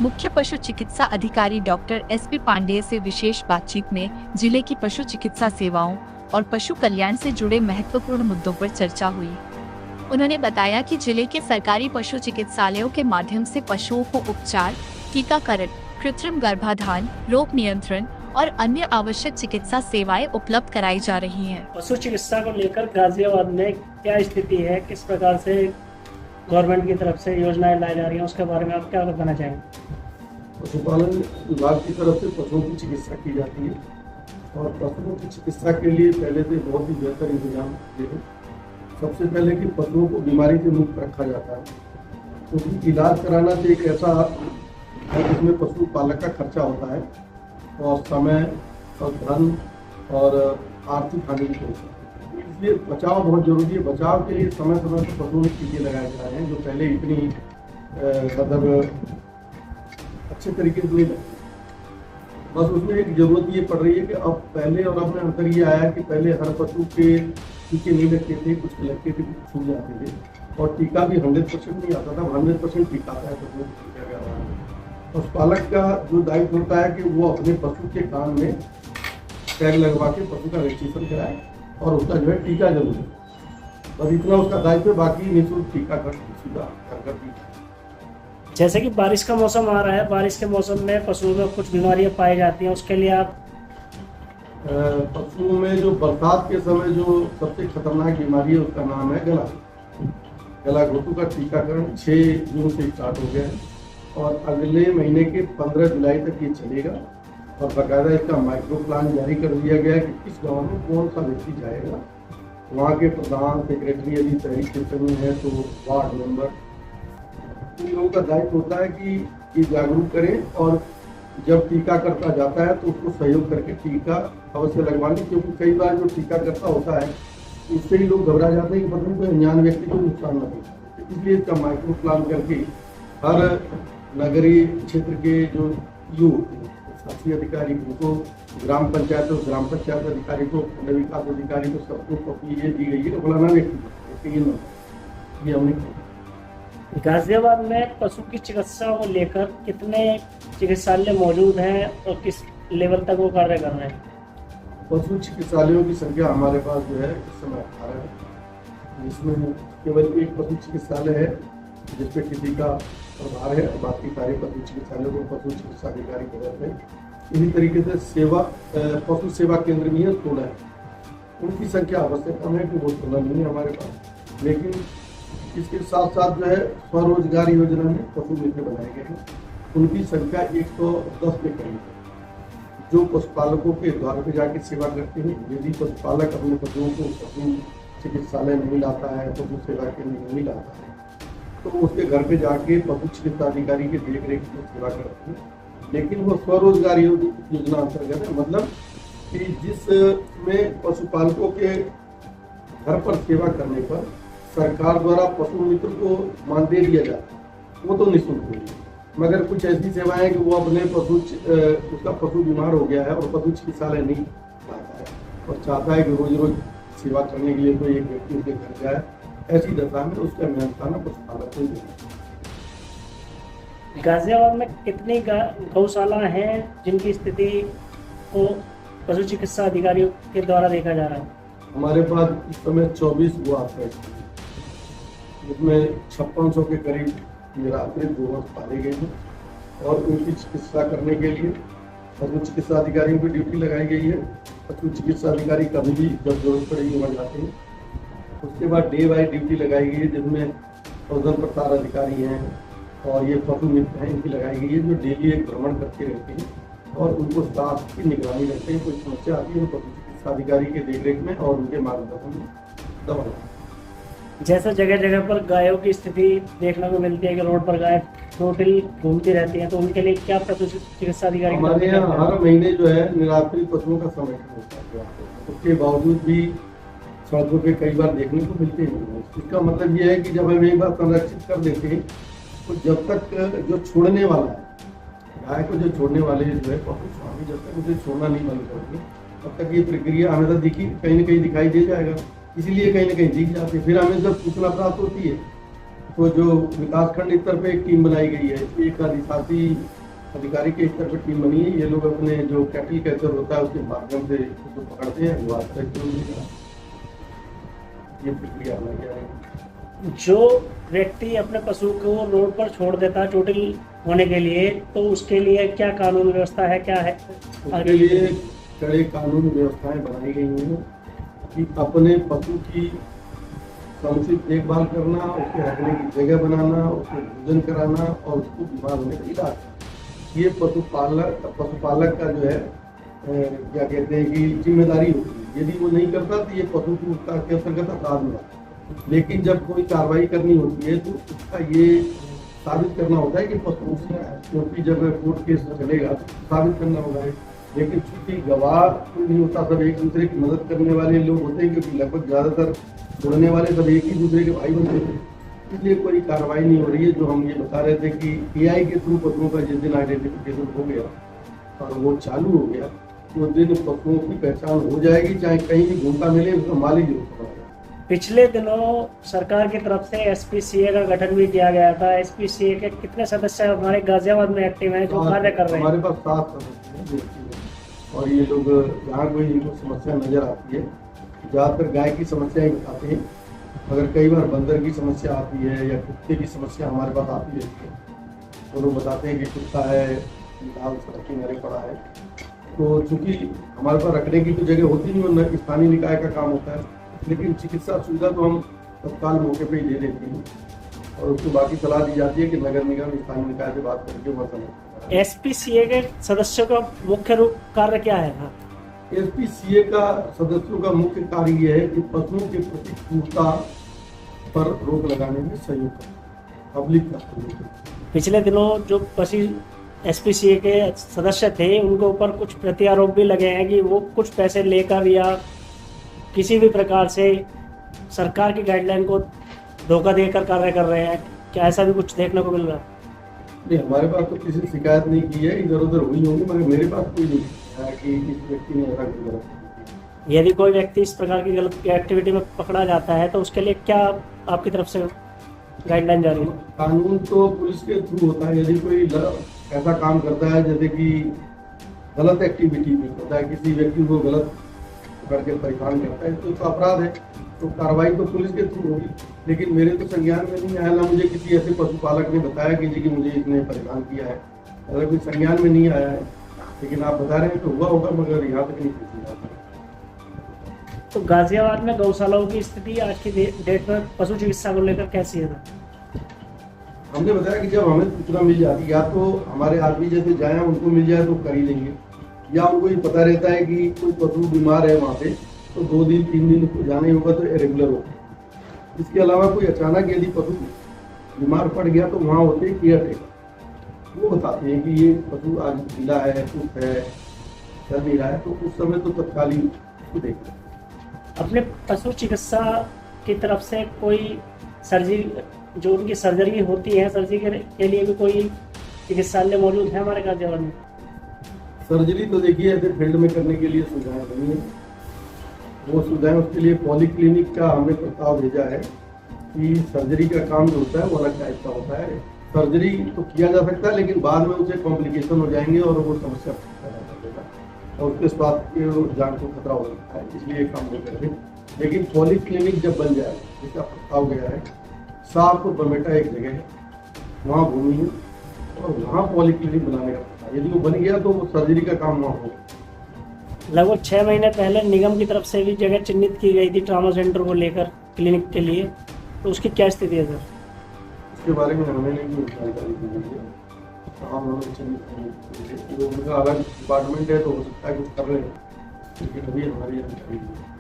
मुख्य पशु चिकित्सा अधिकारी डॉक्टर एसपी पांडेय से विशेष बातचीत में जिले की पशु चिकित्सा सेवाओं और पशु कल्याण से जुड़े महत्वपूर्ण मुद्दों पर चर्चा हुई। उन्होंने बताया कि जिले के सरकारी पशु चिकित्सालयों के माध्यम से पशुओं को उपचार, टीकाकरण, कृत्रिम गर्भाधान, रोग नियंत्रण और अन्य आवश्यक चिकित्सा सेवाएं उपलब्ध कराई जा रही हैं। पशु चिकित्सा को लेकर गाजियाबाद में क्या स्थिति है, किस प्रकार से गवर्नमेंट की तरफ से योजनाएं लाई जा रही हैं, उसके बारे में आप क्या बताना चाहेंगे? पशुपालन विभाग की तरफ से पशुओं की चिकित्सा की जाती है और पशुओं की चिकित्सा के लिए पहले से बहुत ही बेहतर इंतजाम किए हैं। सबसे पहले कि पशुओं को बीमारी से मुक्त रखा जाता है, क्योंकि इलाज कराना तो एक ऐसा है जिसमें पशुपालक का खर्चा होता है और समय और धन और आर्थिक हानि भी होती है। इसलिए बचाव बहुत जरूरी है। बचाव के लिए समय समय पर पशुओं में टीके लगाए जा रहे हैं, जो पहले इतनी मतलब अच्छे तरीके से नहीं लगती। बस उसमें एक जरूरत ये पड़ रही है कि अब पहले और अब में अंतर ये आया कि पहले हर पशु के टीके नहीं लगते थे, कुछ लगते थे, कुछ छूट जाते थे और टीका भी 100% नहीं आता था। 100% टीका आता है पशुओं को टीका जा रहा है। पशुपालक का जो दायित्व होता है कि वो अपने पशु के कान में टैग लगवा के पशु का रजिस्ट्रेशन कराए और उसका जो है टीका जरूर है। बस इतना उसका दायित्व, बाकी निःशुल्क टीकाकरण सुविधा कर दी। जैसे कि बारिश का मौसम आ रहा है, बारिश के मौसम में पशुओं में कुछ बीमारियां पाई जाती हैं, उसके लिए आप पशुओं में जो बरसात के समय जो सबसे खतरनाक बीमारी है उसका नाम है गला घोटू का टीकाकरण 6 जून से स्टार्ट हो गया है और अगले महीने के 15 जुलाई तक ये चलेगा और बाकायदा इसका माइक्रो प्लान जारी कर दिया गया है कि किस गांव में कौन सा व्यक्ति जाएगा। वहाँ के प्रधान, सेक्रेटरी यदि शहरी क्षेत्र में है तो वार्ड मेंबर, इन लोगों का दायित्व होता है कि ये जागरूक करें और जब टीका करता जाता है तो उसको सहयोग करके टीका अवश्य लगवाने, क्योंकि कई बार जो टीका करता होता है उससे ही लोग घबरा जाते हैं कि पता नहीं कोई अनजान व्यक्ति को नुकसान न पहुंचे। इसलिए इसका माइक्रो प्लान करके हर नगरीय क्षेत्र के जो यू शासी अधिकारी को, ग्राम पंचायत और ग्राम पंचायत अधिकारी को, विकास अधिकारी को, सबको कॉपी ये दी गई है कि फलाना व्यक्ति ये हमने गाजियाबाद में पशु की चिकित्सा को लेकर कितने चिकित्सालय मौजूद हैं और किस लेवल तक वो कार्य कर रहे हैं? पशु चिकित्सालयों की संख्या हमारे पास जो है इस समय 18 है, जिसमें केवल एक पशु चिकित्सालय है जिसपे किसी का प्रभार है और बाकी सारे पशु चिकित्सालयों को पशु चिकित्सा अधिकारी करते हैं। इसी तरीके से पशु सेवा केंद्र भी है 16 है। उनकी संख्या आवश्यक कम है कि वो 16 नहीं है हमारे पास, लेकिन इसके साथ साथ जो है स्वरोजगार योजना में पशु मित्र बनाए गए हैं। उनकी संख्या 110 के करीब है, जो पशुपालकों के द्वार पर जाके सेवा करते हैं। यदि पशुपालक अपने पशुओं को पशु चिकित्सालय नहीं लाता है, पशु सेवा केंद्र नहीं लाता है, तो उसके घर पे जाके पशु चिकित्सा अधिकारी की देख रेख में सेवा करते हैं। लेकिन वो स्वरोजगार योजना अंतर्गत है, मतलब कि जिसमें पशुपालकों के घर पर सेवा करने पर सरकार द्वारा पशु मित्र को मानदेय दिया जाता है, वो तो निःशुल्क होगी। मगर कुछ ऐसी सेवाएं कि वो अपने उसका पशु बीमार हो गया है और पशु चिकित्सालय नहीं लाता है और चाहता है कि रोज रोज सेवा करने के लिए कोई एक व्यक्ति उसके घर जाए, ऐसी दशा में उसका मेहनताना पशुपालक को देना। गाजियाबाद में कितनी गौशाला हैं जिनकी स्थिति को पशु चिकित्सा अधिकारियों के द्वारा देखा जा रहा है? हमारे पास इस समय 24 गोआस है, जिसमें 5600 के करीब निराश्रित गोवंश पाले गए हैं और उनकी चिकित्सा करने के लिए पशु चिकित्सा अधिकारियों की ड्यूटी लगाई गई है। पशु चिकित्सा अधिकारी कभी भी जब जरूरत पड़ेगी वहाँ जाते हैं। उसके बाद डे बाई ड्यूटी लगाई गई है, जिसमें पशुधन प्रसार अधिकारी हैं और ये पशु मित्र हैं, इनकी लगाई गई है, जो डेली एक भ्रमण करते रहते हैं और उनको स्वास्थ्य की निगरानी रखते हैं। कोई समस्या आती है तो पशु चिकित्सा अधिकारी के देखरेख में और उनके मार्गदर्शन में दवा। जैसे जगह जगह पर गायों की स्थिति देखने को मिलती है कि रोड पर गाय टोटल घूमती रहती हैं, तो उनके लिए क्या पशु चिकित्सा अधिकारी? हमारे यहाँ हर महीने जो है निराश्रित पशुओं का संरक्षण होता है, उसके बावजूद भी सड़कों पे कई बार देखने को मिलते हैं। इसका मतलब ये है कि जब हम एक बार संरक्षित कर देते हैं तो जब तक जो छोड़ने वाला है, गाय को जो छोड़ने वाले जो है पशु स्वामी, जब तक उसे छोड़ना नहीं बंद करेंगे तब तक ये प्रक्रिया हमें तो दिखी कहीं न कहीं दिखाई दे जाएगा। इसीलिए कहीं ना कहीं दिख जाती है। फिर हमें जब सूचना प्राप्त होती है तो जो विकासखंड स्तर पे एक टीम बनाई गई है, एक अधिशासी अधिकारी के स्तर पर टीम बनी है। ये लोग अपने जो कैटल कैचर होता है उसके माध्यम से उसको पकड़ते हैं, ये प्रक्रिया होना क्या है। जो व्यक्ति अपने पशु को रोड पर छोड़ देता है चोटिल होने के लिए, तो उसके लिए क्या कानून व्यवस्था है, क्या है? उसके लिए कड़े कानून व्यवस्थाएं बनाई गई हैं कि अपने पशु की समुचित देखभाल करना, उसके रखने की जगह बनाना, उसको भोजन कराना और उसको बीमार होने का इलाज, ये पशुपालक का जो है क्या कहते हैं कि जिम्मेदारी होती है। यदि वो नहीं करता तो ये पशु के अंतर्गत अपराध में आता है। लेकिन जब कोई कार्रवाई करनी होती है तो उसका ये साबित करना होता है कि पशु उसने, क्योंकि जब कोर्ट केस चलेगा तो साबित करना होगा। लेकिन चूंकि गवाह कोई नहीं होता, सब एक दूसरे की मदद करने वाले लोग होते हैं, क्योंकि लगभग ज़्यादातर छोड़ने वाले सब एक ही दूसरे के भाई बनते थे, इसलिए कोई कार्रवाई नहीं हो रही है। जो हम ये बता रहे थे कि AI के थ्रू पशुओं का जिस दिन आइडेंटिफिकेशन हो गया और वो चालू हो गया, तो उस दिन पशुओं की पहचान हो जाएगी, चाहे कहीं भी घूमता मिले उसका मालिक जरूर पता है। पिछले दिनों सरकार की तरफ से SPCA का गठन भी किया गया था। SPCA के कितने सदस्य हमारे गाजियाबाद में एक्टिव हैं जो कार्य कर रहे हैं? हमारे पास 7 सदस्य हैं और ये लोग जहाँ कोई इनको समस्या नजर आती है, ज़्यादातर गाय की समस्याएं बताते हैं, मगर कई बार बंदर की समस्या आती है या कुत्ते की समस्या हमारे पास आती रहती है। तो लोग बताते हैं कि कुत्ता है लाल सड़क किनारे पड़ा है, तो चूंकि हमारे पास रखने की तो जगह होती नहीं, वरना स्थानीय निकाय का काम होता है, लेकिन चिकित्सा सुविधा तो हम तत्काल मौके पे ही दे देते हैं और उसको बाकी सलाह दी जाती है कि नगर निगम स्थानीय निकाय से बात करके वह समय। SPCA के सदस्यों का मुख्य रूप कार्य क्या है? SPCA का सदस्यों का मुख्य कार्य यह है कि पशुओं के प्रति क्रूरता पर रोक लगाने में सहयोग करना, पब्लिक का सहयोग। पिछले दिनों जो पशु SPCA के सदस्य थे उनके ऊपर कुछ प्रत्यारोप भी लगे हैं कि वो कुछ पैसे लेकर या किसी भी प्रकार से सरकार की गाइडलाइन को धोखा देकर कार्य कर रहे हैं। क्या ऐसा भी कुछ देखने को मिल रहा है? नहीं, हमारे पास तो किसी शिकायत नहीं की है, इधर उधर हुई होंगी, मगर मेरे पास कोई नहीं है कि इस व्यक्ति ने ऐसा किया। यदि कोई व्यक्ति इस प्रकार की गलत एक्टिविटी में पकड़ा जाता है तो उसके लिए क्या आपकी तरफ से गाइडलाइन जारी है? कानून तो पुलिस के थ्रू होता है। यदि कोई ऐसा काम करता है जैसे कि गलत एक्टिविटी भी होता है, किसी व्यक्ति को गलत करके परेशान करता है, तो अपराध है, तो कार्रवाई तो पुलिस के थ्रू होगी। लेकिन मेरे तो संज्ञान में नहीं आया, ना मुझे किसी ऐसे पशुपालक ने बताया कि जी कि मुझे इसने परेशान किया है, अगर कोई संज्ञान में नहीं आया है। लेकिन आप बता रहे हैं तो हुआ होगा, मगर यहाँ तक नहीं पूछी। तो गाजियाबाद में गौशालाओं की स्थिति आज की डेट में पशु चिकित्सा को लेकर कैसी है? हमने बताया कि जब हमें सूचना मिल जाती, या तो हमारे आदमी जैसे जाए उनको मिल जाए तो कर ही लेंगे, या उनको ये पता रहता है कि कोई पशु बीमार है वहाँ पे, तो 2 दिन 3 दिन उसको जाना ही होगा, तो रेगुलर होगा। इसके अलावा कोई अचानक यदि पशु बीमार पड़ गया तो वहाँ होते हैं केयर टेकर, वो बताते हैं कि ये पशु आज ढीला है, सुस्त है, चल नहीं रहा है, तो उस समय तो तत्कालीन उसको देखते हैं। अपने पशु चिकित्सा की तरफ से कोई सर्जरी, जो उनकी सर्जरी होती है, सर्जरी के लिए भी कोई चिकित्सालय मौजूद है हमारे गाजियाबाद में? सर्जरी तो देखिए ऐसे फील्ड में करने के लिए सुविधाएं बनी है, वो सुविधाएं, उसके लिए पॉलीक्लिनिक का हमने प्रस्ताव भेजा है कि सर्जरी का काम जो होता है वो अलग टाइप का होता है। सर्जरी तो किया जा सकता है, लेकिन बाद में उसे कॉम्प्लिकेशन हो जाएंगे और वो समस्या और उसके स्वास्थ्य के जान को खतरा हो सकता है, इसलिए काम नहीं करते। लेकिन पॉलीक्लिनिक जब बन जाए, जिसका प्रस्ताव गया है, साफ और बमेटा एक जगह है, वहाँ भूमि है और वहाँ पॉलीक्लिनिक बनाने का प्रस्ताव, यदि वो बन गया तो वो सर्जरी का काम वहाँ होगा। लगभग 6 महीने पहले निगम की तरफ से भी जगह चिन्हित की गई थी ट्रॉमा सेंटर को लेकर क्लिनिक के लिए, तो उसकी क्या स्थिति है सर? इसके बारे में हमें नहीं जानकारी दी गई है। उनका अलग डिपार्टमेंट है, तो हो सकता है कुछ कर रहे हैं, लेकिन अभी हमारी जानकारी नहीं है।